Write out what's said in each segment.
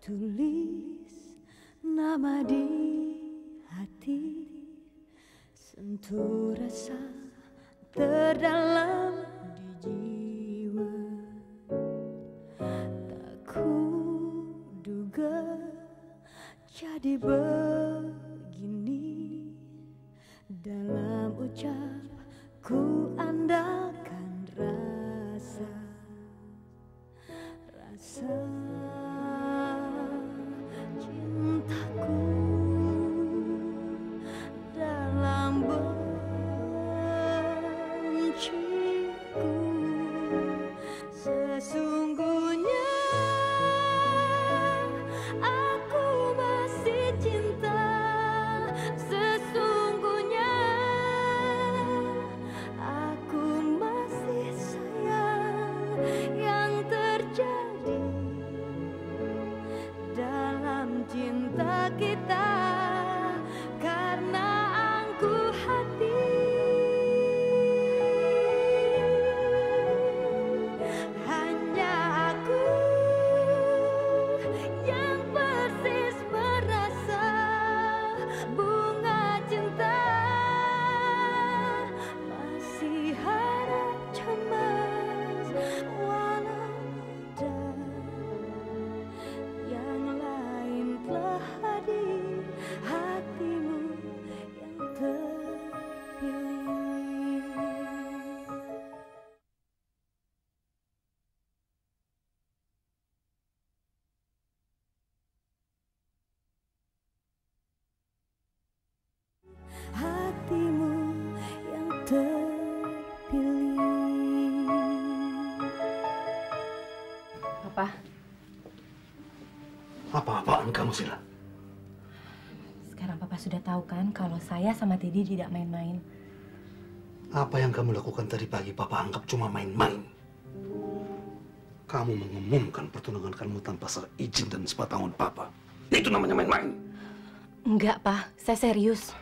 Tulis nama di hati, sentuh rasa terdalam di jiwa. Tak kuduga jadi begini, dalam ucap ku andalkan rasa cintaku dalam benciku. Sesungguhnya aku masih cinta, sesungguhnya aku masih sayang. Yang terjadi dalam cinta kita karena angkuh hati, hanya aku yang persis merasa bunga cinta masih harap cemas, walau yang lain telah hadir, hatimu yang terpilih. Hatimu yang terpilih. Papa. Apa-apaan kamu, Sila? Sekarang Papa sudah tahu kan kalau saya sama Teddy tidak main-main. Apa yang kamu lakukan tadi pagi Papa anggap cuma main-main. Kamu mengumumkan pertunangan kamu tanpa seizin dan sepengetahuan Papa. Itu namanya main-main. Enggak, Pak. Saya serius.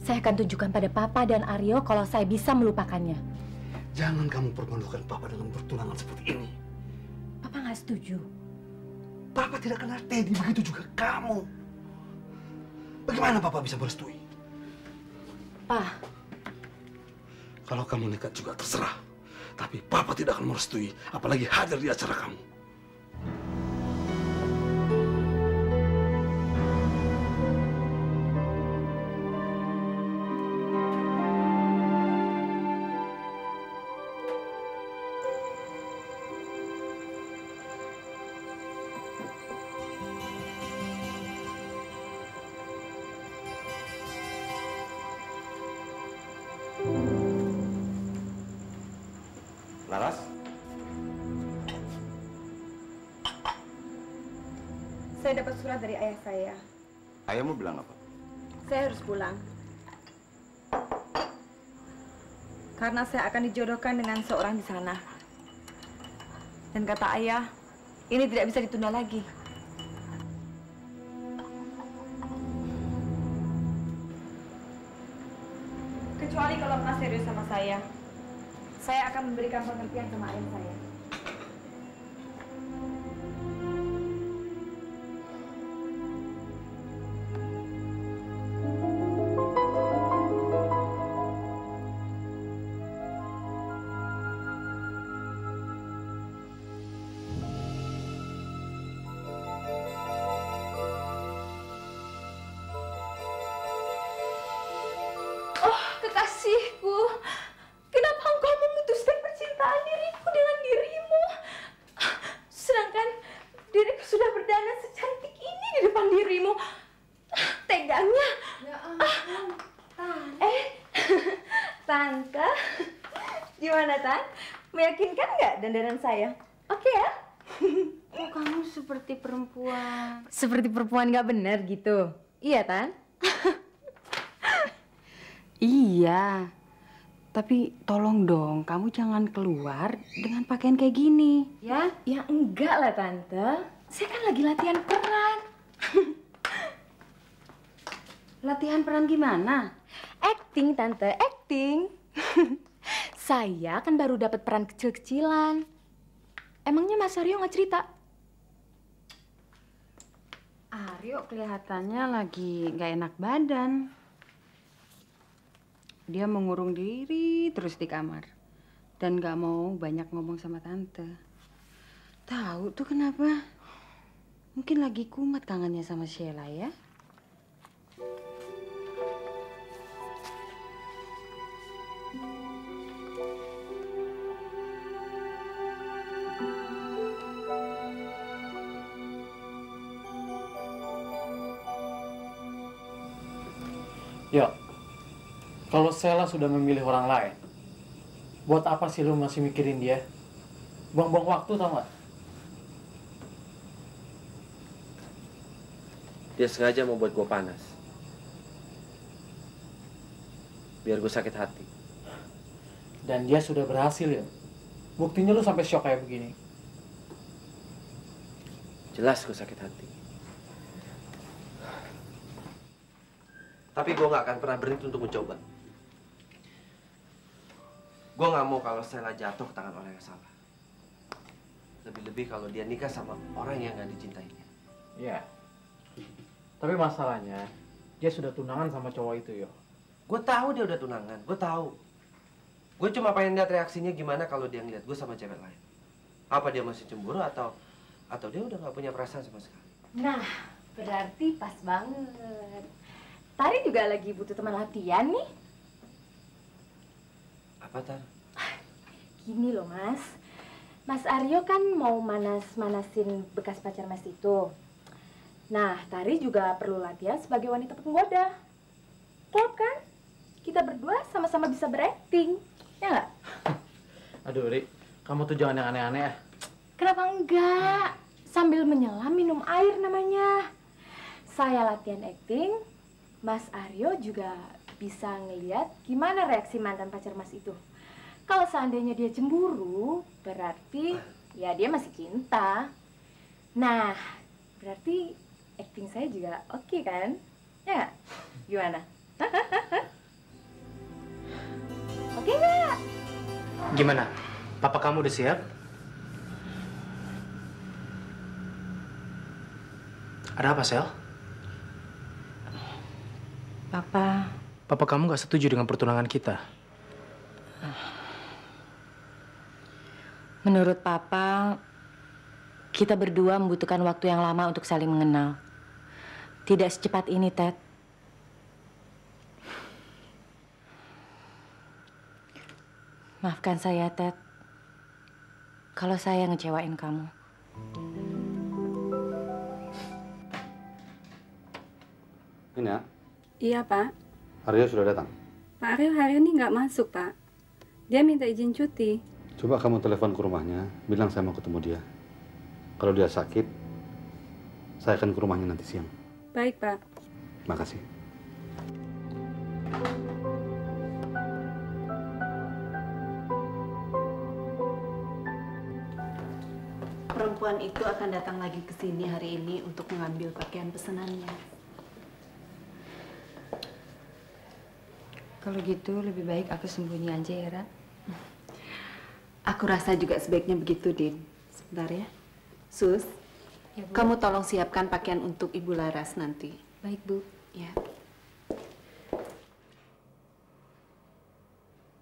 Saya akan tunjukkan pada Papa dan Aryo kalau saya bisa melupakannya. Jangan kamu permalukan Papa dengan pertunangan seperti ini. Papa nggak setuju. Papa tidak kenal Teddy, begitu juga kamu. Bagaimana Papa bisa merestui? Pak. Kalau kamu nekat juga terserah. Tapi Papa tidak akan merestui, apalagi hadir di acara kamu. Laras? Saya dapat surat dari ayah saya. Ayahmu bilang apa? Saya harus pulang. Karena saya akan dijodohkan dengan seorang di sana. Dan kata ayah, ini tidak bisa ditunda lagi. Kecuali kalau Mas serius sama saya akan memberikan pengertian sama ayah saya. Oh, kekasihku. Kenapa engkau memutuskan percintaan diriku dengan dirimu? Sedangkan diriku sudah berdana secantik ini di depan dirimu. Tegangnya. Ya ampun, Tante. Tante. Gimana, Tan? Meyakinkan nggak dandanan saya? Oke ya? Kok kamu seperti perempuan? Seperti perempuan nggak benar gitu. Iya, Tan? Iya. Tapi tolong dong, kamu jangan keluar dengan pakaian kayak gini, ya? Ya enggak lah, Tante. Saya kan lagi latihan peran. Latihan peran gimana? Acting, Tante, acting. Saya kan baru dapat peran kecil-kecilan. Emangnya Mas Aryo nggak cerita? Aryo kelihatannya lagi nggak enak badan. Dia mengurung diri terus di kamar. Dan nggak mau banyak ngomong sama tante. Tahu tuh kenapa? Mungkin lagi kumat kangennya sama Sheila ya. Yo, kalau Sheila sudah memilih orang lain, buat apa sih lu masih mikirin dia? Buang-buang waktu tau gak? Dia sengaja mau buat gue panas. Biar gue sakit hati. Dan dia sudah berhasil ya. Buktinya lu sampai shock kayak begini. Jelas gue sakit hati. Tapi gue gak akan pernah berhenti untuk mencoba. Gue gak mau kalau Sheila jatuh ke tangan orang yang salah. Lebih-lebih kalau dia nikah sama orang yang gak dicintainya. Iya. Tapi masalahnya, dia sudah tunangan sama cowok itu, yo. Gue tahu dia udah tunangan, gue tahu. Gue cuma pengen lihat reaksinya gimana kalau dia ngeliat gue sama cewek lain. Apa dia masih cemburu atau dia udah gak punya perasaan sama sekali. Nah, berarti pas banget. Tari juga lagi butuh teman latihan nih. Apa, Tar? Gini loh, Mas. Mas Aryo kan mau manasin bekas pacar Mas itu. Nah, Tari juga perlu latihan sebagai wanita penggoda. Klop kan? Kita berdua sama-sama bisa berakting. Ya nggak? Aduh, Ri. Kamu tuh jangan yang aneh-aneh ya. Kenapa enggak? Sambil menyelam minum air namanya. Saya latihan akting, Mas Aryo juga bisa ngeliat gimana reaksi mantan pacar Mas itu. Kalau seandainya dia cemburu, berarti ya dia masih cinta. Nah, berarti akting saya juga oke kan? Ya nggak? Gimana? Oke nggak? Gimana? Papa kamu udah siap? Ada apa, Sel? Papa kamu gak setuju dengan pertunangan kita. Menurut Papa, kita berdua membutuhkan waktu yang lama untuk saling mengenal. Tidak secepat ini, Ted. Maafkan saya, Ted. Kalau saya ngecewain kamu. Ini ya. Iya, Pak. Aryo sudah datang. Pak Aryo hari ini nggak masuk, Pak. Dia minta izin cuti. Coba kamu telepon ke rumahnya, bilang saya mau ketemu dia. Kalau dia sakit, saya akan ke rumahnya nanti siang. Baik, Pak. Makasih. Perempuan itu akan datang lagi ke sini hari ini untuk mengambil pakaian pesanannya. Kalau gitu lebih baik aku sembunyi aja ya, Ra. Aku rasa juga sebaiknya begitu, Din. Sebentar ya. Sus, Ya, Bu. kamu tolong siapkan pakaian untuk Ibu Laras nanti. Baik, Bu. Ya.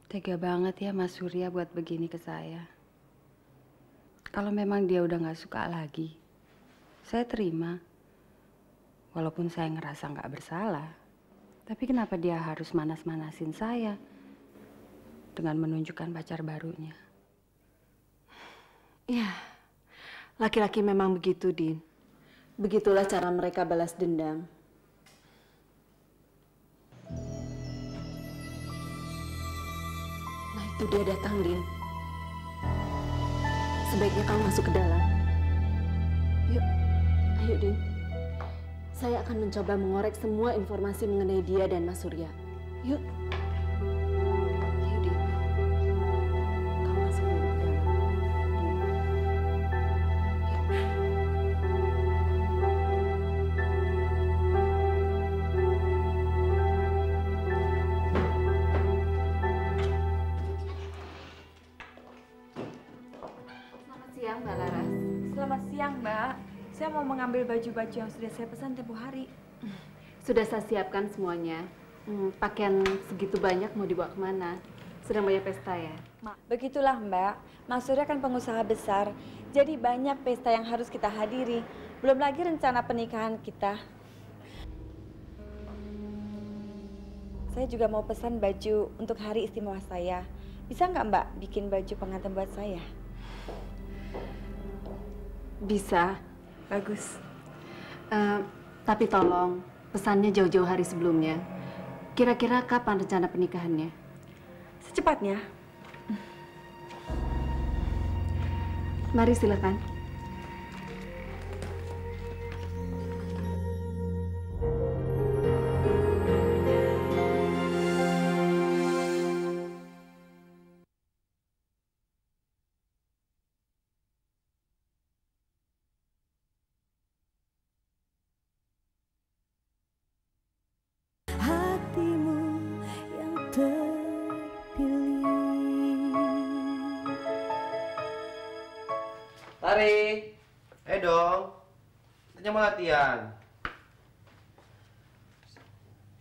Tega banget ya Mas Surya buat begini ke saya. Kalau memang dia udah nggak suka lagi, saya terima. Walaupun saya ngerasa nggak bersalah. Tapi kenapa dia harus manas-manasin saya dengan menunjukkan pacar barunya? Ya, laki-laki memang begitu, Din. Begitulah cara mereka balas dendam. Nah, itu dia datang, Din. Sebaiknya kamu masuk ke dalam. Yuk, ayo, Din. Saya akan mencoba mengorek semua informasi mengenai dia dan Mas Surya. Yuk. Ayo, Din. Kamu masuk dulu ke dalam. Selamat siang, Mbak. Saya mau mengambil baju-baju yang sudah saya pesan tempo hari. Sudah saya siapkan semuanya. Pakaian segitu banyak mau dibawa kemana? Sedang banyak pesta ya? Begitulah Mbak, Mas Surya kan pengusaha besar, jadi banyak pesta yang harus kita hadiri. Belum lagi rencana pernikahan kita. Saya juga mau pesan baju untuk hari istimewa saya. Bisa nggak Mbak bikin baju pengantin buat saya? Bisa. Bagus. Tapi tolong, pesannya jauh-jauh hari sebelumnya. Kira-kira kapan rencana pernikahannya? Secepatnya. Mari silakan. Hatimu yang terpilih. Tari, ayo dong. Katanya mau latihan.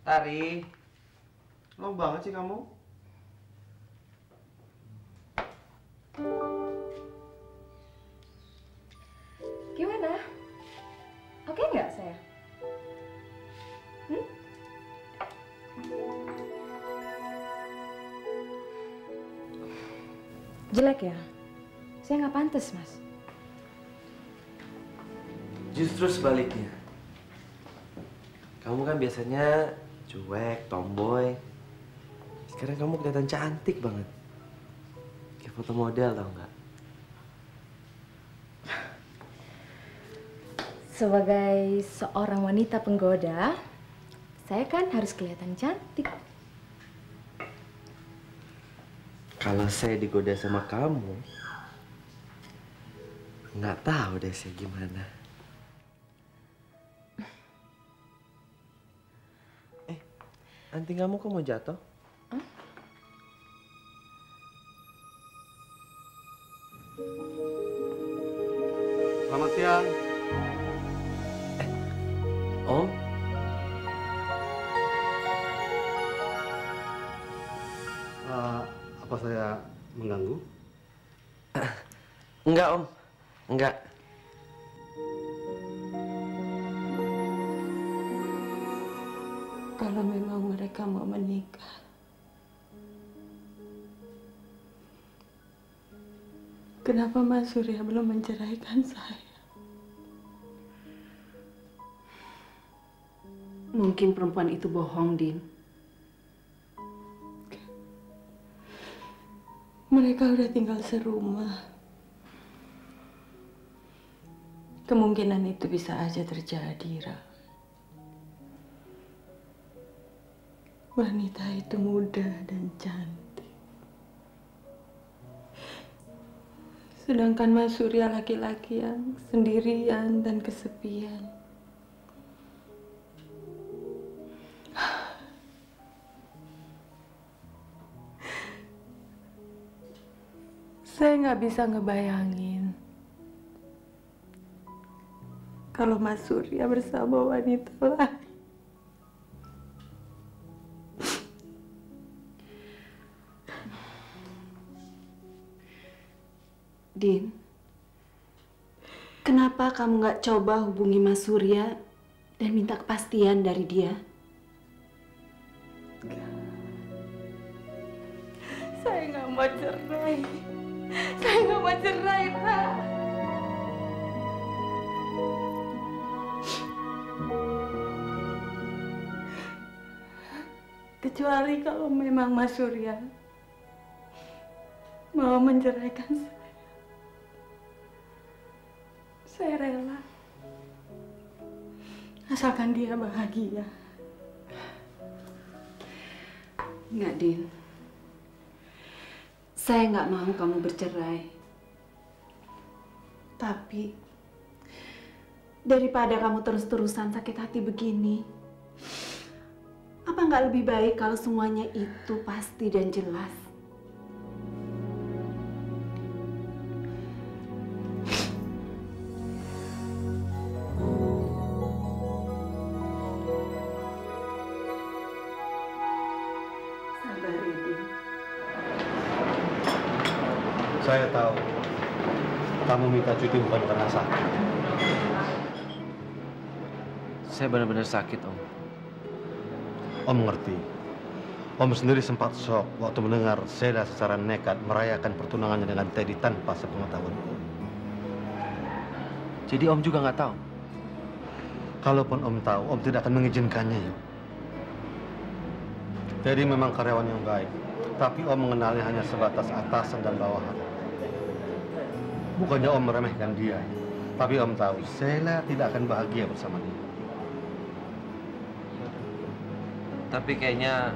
Tari, lo banget sih kamu. Gimana? Oke nggak saya? Jelek ya? Saya nggak pantas, Mas. Justru sebaliknya. Kamu kan biasanya cuek, tomboy. Sekarang kamu kelihatan cantik banget. Kayak foto model, tau nggak? Sebagai seorang wanita penggoda, saya kan harus kelihatan cantik. Kalau saya digoda sama kamu, nggak tahu deh saya gimana. Anting kamu kok mau jatuh? Selamat siang. Om? Apa saya mengganggu? Enggak, Om. Enggak. Kalau memang mereka mau menikah, kenapa Mas Surya belum menceraikan saya? Mungkin perempuan itu bohong, Din. Mereka udah tinggal serumah. Kemungkinan itu bisa aja terjadi, Ra. Wanita itu muda dan cantik. Sedangkan Mas Surya laki-laki yang sendirian dan kesepian. Saya nggak bisa ngebayangin kalau Mas Surya bersama wanita lain. Din, kenapa kamu nggak coba hubungi Mas Surya dan minta kepastian dari dia? Saya nggak mau cerai. Saya nggak mau cerai, Pak. Kecuali kalau memang Mas Surya mau menceraikan saya. Saya rela. Asalkan dia bahagia. Enggak, Din. Saya nggak mau kamu bercerai. Tapi, daripada kamu terus-terusan sakit hati begini, apa nggak lebih baik kalau semuanya itu pasti dan jelas? Sabar, Edi. Saya tahu kamu minta cuti bukan karena sakit. Saya benar-benar sakit, Om. Om mengerti. Om sendiri sempat shock waktu mendengar Sheila secara nekat merayakan pertunangannya dengan Teddy tanpa sepengetahuan Om. Jadi Om juga nggak tahu? Kalaupun Om tahu, Om tidak akan mengizinkannya, yuk. Teddy memang karyawan yang baik, tapi Om mengenalnya hanya sebatas atasan dan bawahan. Bukannya Om meremehkan dia, tapi Om tahu Sheila tidak akan bahagia bersama dia. Tapi kayaknya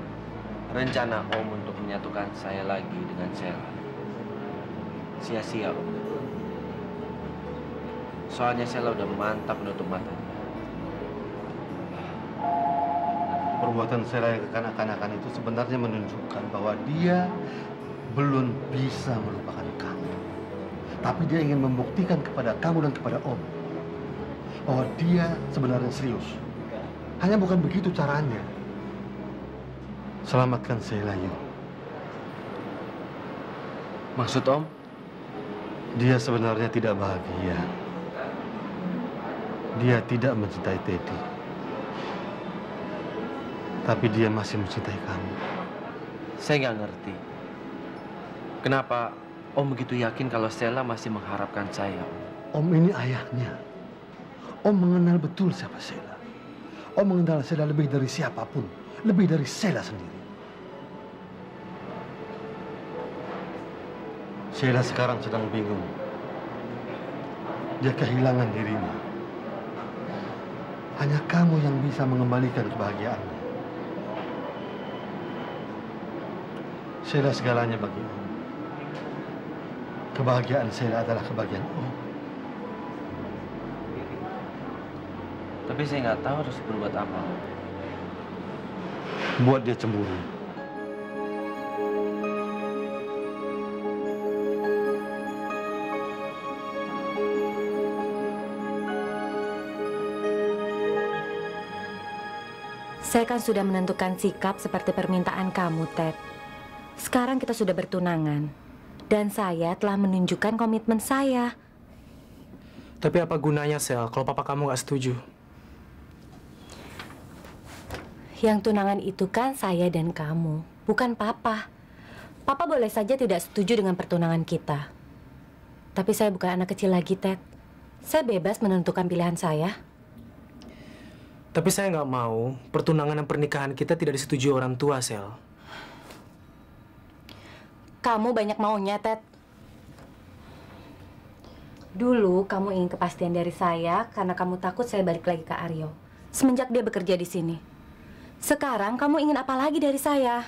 rencana Om untuk menyatukan saya lagi dengan Sheila sia-sia, Om. Soalnya Sheila udah mantap menutup matanya. Perbuatan Sheila yang kekanak-kanakan itu sebenarnya menunjukkan bahwa dia belum bisa melupakan kamu. Tapi dia ingin membuktikan kepada kamu dan kepada Om bahwa dia sebenarnya serius. Hanya bukan begitu caranya. Selamatkan Sheila, yuk. Maksud Om? Dia sebenarnya tidak bahagia. Dia tidak mencintai Teddy. Tapi dia masih mencintai kamu. Saya nggak ngerti. Kenapa Om begitu yakin kalau Sheila masih mengharapkan saya, Om? Om ini ayahnya. Om mengenal betul siapa Sheila. Om mengenal Sheila lebih dari siapapun. Lebih dari Sheila sendiri. Sheila sekarang sedang bingung. Dia kehilangan dirinya. Hanya kamu yang bisa mengembalikan kebahagiaannya. Sheila segalanya bagi Om. Kebahagiaan Sheila adalah kebahagiaan Om. Tapi saya nggak tahu harus berbuat apa. Buat dia cemburu. Saya kan sudah menentukan sikap seperti permintaan kamu, Ted. Sekarang kita sudah bertunangan. Dan saya telah menunjukkan komitmen saya. Tapi apa gunanya, Sel, kalau papa kamu nggak setuju? Yang tunangan itu kan saya dan kamu, bukan papa. Papa boleh saja tidak setuju dengan pertunangan kita. Tapi saya bukan anak kecil lagi, Ted. Saya bebas menentukan pilihan saya. Tapi saya nggak mau pertunangan dan pernikahan kita tidak disetujui orang tua, Sel. Kamu banyak maunya, Ted. Dulu kamu ingin kepastian dari saya karena kamu takut saya balik lagi ke Aryo. Semenjak dia bekerja di sini. Sekarang kamu ingin apa lagi dari saya?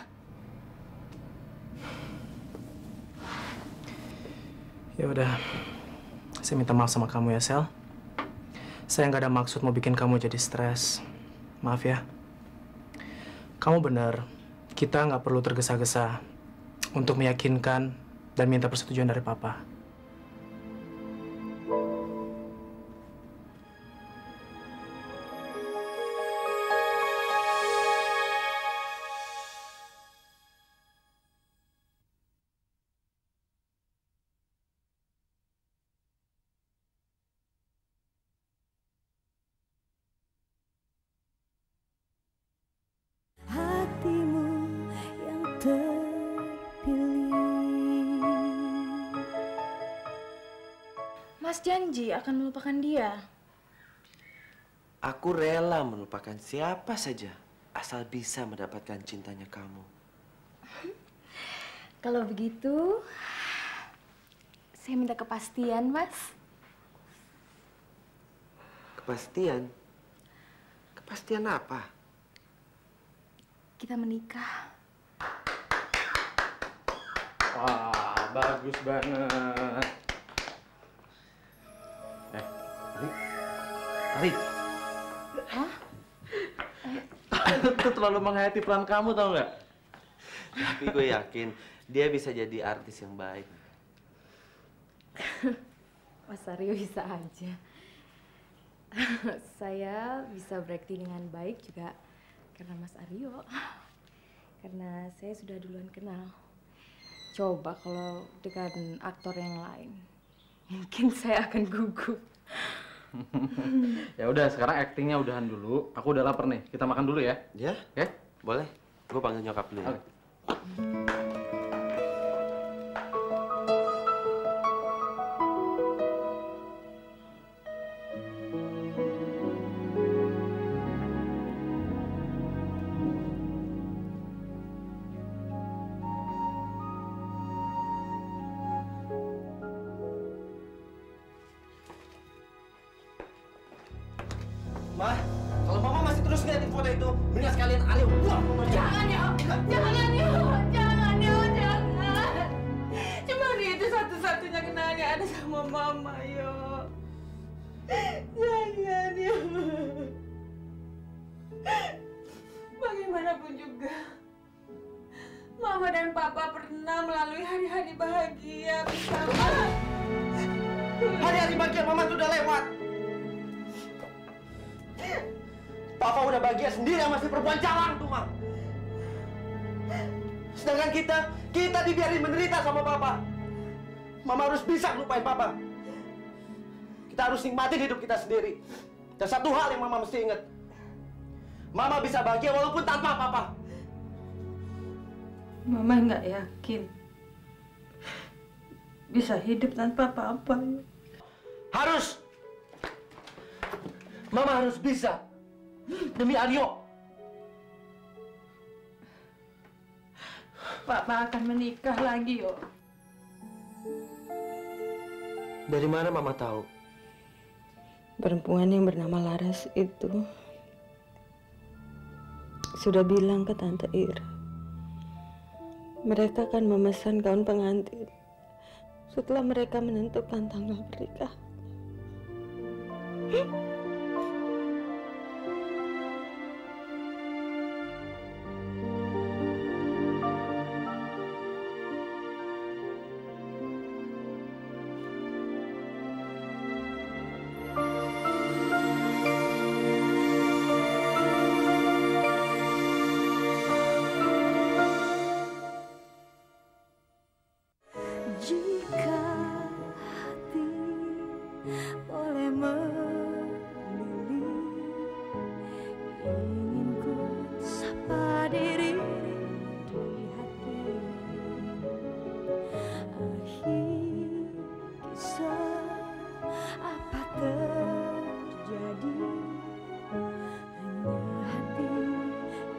Ya udah, saya minta maaf sama kamu ya, Sel. Saya nggak ada maksud mau bikin kamu jadi stres. Maaf ya. Kamu benar, kita nggak perlu tergesa-gesa untuk meyakinkan dan minta persetujuan dari Papa. Hatimu yang terpilih. Mas janji akan melupakan dia. Aku rela melupakan siapa saja asal bisa mendapatkan cintanya kamu. Kalau begitu, saya minta kepastian, Mas. Kepastian? Kepastian apa? Kita menikah. Wah, bagus banget. Tarik. Hah? Itu terlalu menghayati peran kamu, tau nggak? Tapi gue yakin dia bisa jadi artis yang baik. Mas Aryo bisa aja. Saya bisa berakting dengan baik juga karena Mas Aryo. karena saya sudah duluan kenal. Coba kalau dengan aktor yang lain, mungkin saya akan gugup. Ya udah, sekarang aktingnya udahan dulu. Aku udah lapar nih. Kita makan dulu ya. Ya? Oke? Boleh. Gue panggil nyokap dulu ya. Oke. Ma, kalau Mama masih terus ngeliatin foto itu, mendingan sekalian Aryo buang. Jangan ya, jangan ya, jangan ya, jangan. Cuma dia itu satu-satunya kenangan yang ada sama Mama, yo. Jangan ya. Bagaimanapun juga, Mama dan Papa pernah melalui hari-hari bahagia bersama. Hari-hari bahagia Mama tuh udah lewat. Papa udah bahagia sendiri sama si perempuan calang tuh, Ma. Sedangkan kita dibiarin menderita sama Papa. Mama harus bisa lupain Papa. Kita harus nikmatin hidup kita sendiri. Dan satu hal yang Mama mesti ingat. Mama bisa bahagia walaupun tanpa Papa. Mama nggak yakin bisa hidup tanpa Papa. Harus. Mama harus bisa. Demi Aryo. Papa akan menikah lagi, yo. Dari mana Mama tahu? Perempuan yang bernama Laras itu sudah bilang ke Tante Ira. Mereka akan memesan gaun pengantin setelah mereka menentukan tanggal pernikahan. Jika hati boleh memilih, ingin ku sapa diri di hati. Akhir kisah apa terjadi, hanya hati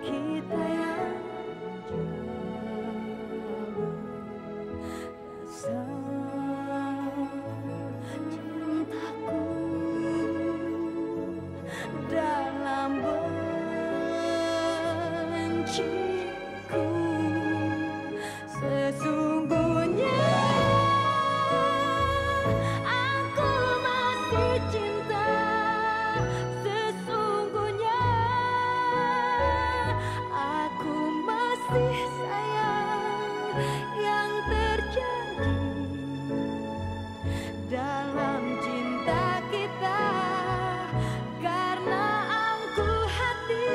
kita yang rasa cintaku dalam benciku. Sesungguhnya aku masih cinta. Sesungguhnya aku masih sayang. Yang terjadi dalam cinta kita karena angkuh hati.